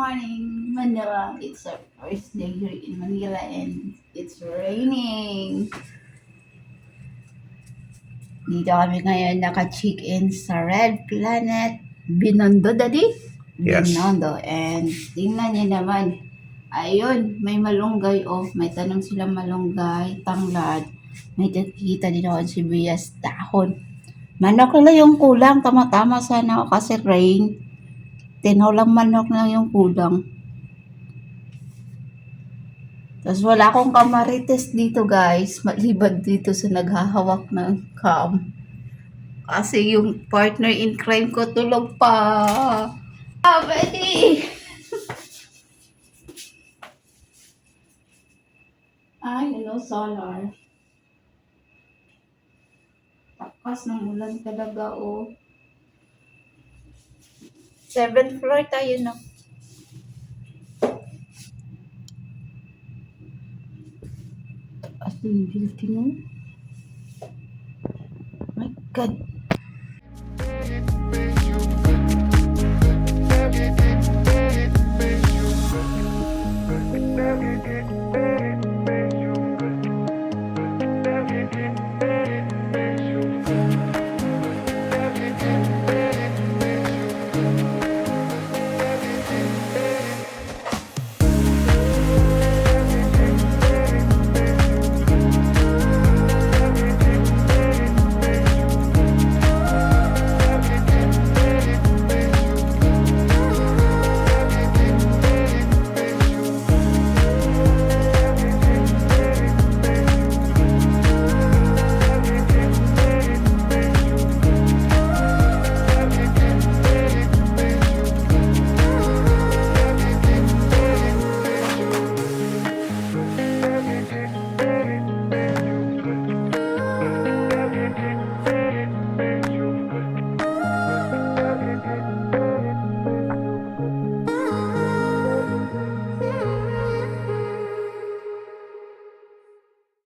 morning, Manila. It's our first day here in Manila and it's raining. Dito kami ngayon naka-check-in sa Red Planet Binondo, Daddy? Yes. Binondo. And tingnan niyo naman. Ayun, may malunggay. Oh, may tanong silang malunggay, tanglad. May nakikita din ako sibuyas, dahon. Manok lang yung kulang. Tama-tama sana ako kasi rain. Tinolang manok lang yung kulang. Tapos wala akong kamarites dito guys, maliban dito sa naghahawak ng cam. Kasi yung partner in crime ko tulog pa. Ah, Betty! Hello, solar. Takas ng ulan talaga, oh. 7th floor tayo na. Takas yung building, oh. My God.